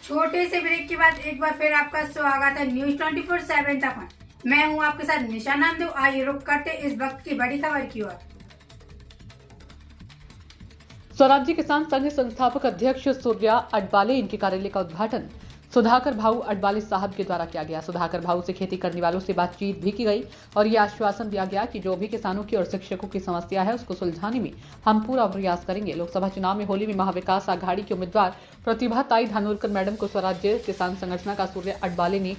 छोटे से ब्रेक के बाद एक बार फिर आपका स्वागत है न्यूज 24/7 तक। मैं हूं आपके साथ निशा नामदेव। आइए रुक करते इस वक्त की बड़ी खबर की ओर। स्वराज्य किसान संघ संस्थापक अध्यक्ष सूर्या अडबाले इनके कार्यालय का उद्घाटन सुधाकर भाऊ अडबाले साहब के द्वारा किया गया। सुधाकर भाऊ से खेती करने वालों से बातचीत भी की गई और ये आश्वासन दिया गया कि जो भी किसानों की और शिक्षकों की समस्या है उसको सुलझाने में हम पूरा प्रयास करेंगे। लोकसभा चुनाव में होली में महाविकास आघाड़ी की उम्मीदवार प्रतिभा ताई धानोरकर मैडम को स्वराज्य किसान संगठन का सूर्या अडबाले ने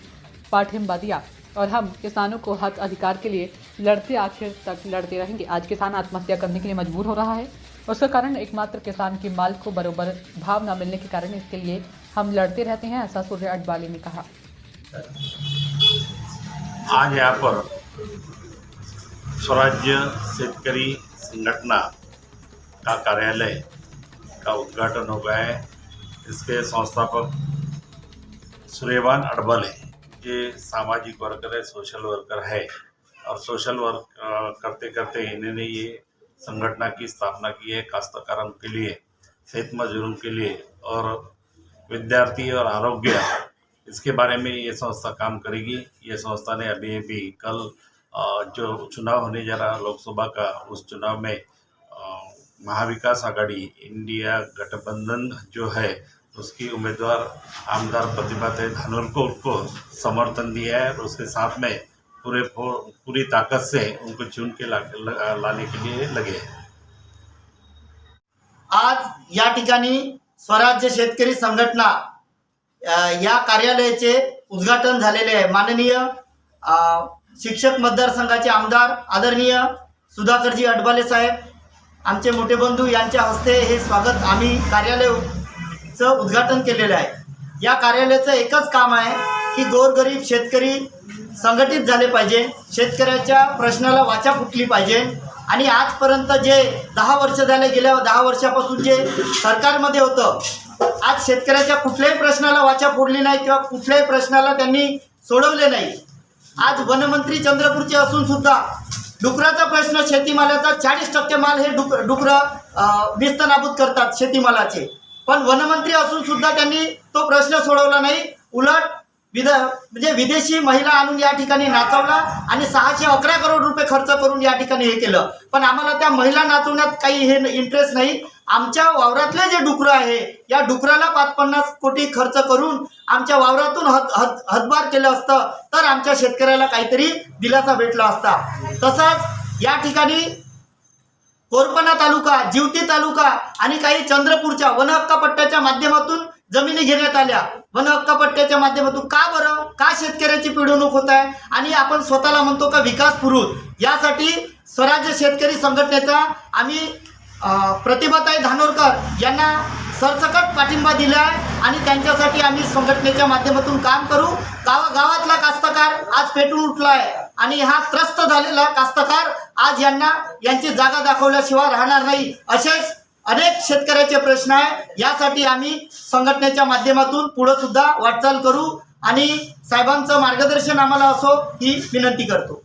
पाठिंबा दिया और हम किसानों को हक अधिकार के लिए लड़ते आखिर तक लड़ते रहेंगे। आज किसान आत्महत्या करने के लिए मजबूर हो रहा है। उसका कारण एकमात्र किसान के माल को बराबर भाव न मिलने के कारण, इसके लिए हम लड़ते रहते हैं, ऐसा सूर्या अडबाले ने कहा। आज यहाँ पर स्वराज्य शेतकरी संगठन का कार्यालय का उद्घाटन हो गया है। इसके संस्थापक सूर्यवान अडबाले ये सामाजिक वर्कर है, सोशल वर्कर है और सोशल वर्क करते करते इन्होंने ये संगठन की स्थापना की है काश्तकारों के लिए, खेत मजदूरों के लिए और विद्यार्थी और आरोग्य, इसके बारे में ये संस्था काम करेगी। ये संस्था ने अभी कल जो चुनाव होने जा रहा लोकसभा का, उस चुनाव में महाविकास आघाड़ी इंडिया गठबंधन जो है उसकी उम्मीदवार आमदार प्रतिभा ताई धानोरकर को समर्थन दिया है और उसके साथ में पूरी ताकत से उनको चुन के लाने के लिए लगे हैं। आज या ठिकाणी स्वराज्य शेतकरी संघटना या कार्यालयाचे उद्घाटन झालेले आहे। माननीय शिक्षक मतदारसंघाचे आमदार आदरणीय सुधाकरजी अडबाले साहेब, आमचे मोठे बंधू यांच्या हस्ते हे स्वागत आम्ही कार्यालयाचं उद्घाटन केलेलं आहे। या कार्यालयाचं एकच काम आहे की गोरगरीब शेतकरी संघटित झाले पाहिजे, शेतकऱ्याच्या प्रश्नाला वाचा फुटली पाहिजे आणि आजपर्यंत जे 10 वर्ष झाले, गेल्या 10 वर्षापासून जे सरकारमध्ये होतं, आज शेतकऱ्याच्या कुठल्याही प्रश्नाला वाचा फोडली नाही किंवा कुठल्याही प्रश्नाला त्यांनी सोडवले नाही। आज वनमंत्री चंद्रपूरचे असून सुद्धा डुकराचा प्रश्न, शेतीमालाचा 40% माल हे डुकरं निस्तनाबूत करतात शेतीमालाचे, पण वनमंत्री असून सुद्धा त्यांनी तो प्रश्न सोडवला नाही। उलट म्हणजे विदेशी महिला आणून या ठिकाणी नाचवला आणि 611 करोड रुपये खर्च करून या ठिकाणी हे केलं, पण आम्हाला त्या महिला नाचवण्यात काही हे इंटरेस्ट नाही। आमच्या वावरातले जे डुकरं आहे या डुकराला 5-50 कोटी खर्च करून आमच्या वावरातून हदबार केलं असतं तर आमच्या शेतकऱ्याला काहीतरी दिलासा भेटला असता। तसंच या ठिकाणी कोरपणा तालुका, जिवती तालुका आणि काही चंद्रपूरच्या वन हक्क पट्ट्याच्या माध्यमातून जमिनी घेण्यात आल्या। वन हक्क पट्ट्याच्या माध्यमातून का बरं, का शेतकऱ्याची पिळवणूक होत आहे आणि आपण स्वतःला म्हणतो का विकास पुरुष। यासाठी स्वराज्य शेतकरी संघटनेचा आम्ही प्रतिभाताई धानोरकर यांना सरसकट पाठिंबा दिला आहे आणि त्यांच्यासाठी आम्ही संघटनेच्या माध्यमातून काम करू। गावागावातला कास्तकार आज पेटून उठला आहे आणि हा त्रस्त झालेला कास्तकार आज यांची जागा दाखवल्याशिवाय राहणार नाही। असेच अनेक शेतकऱ्याचे प्रश्न आहे, यासाठी आम्ही संघटनेच्या माध्यमातून पुढे सुद्धा वाटचाल करू आणि साहेबांचं मार्गदर्शन आम्हाला असो ही विनंती करतो।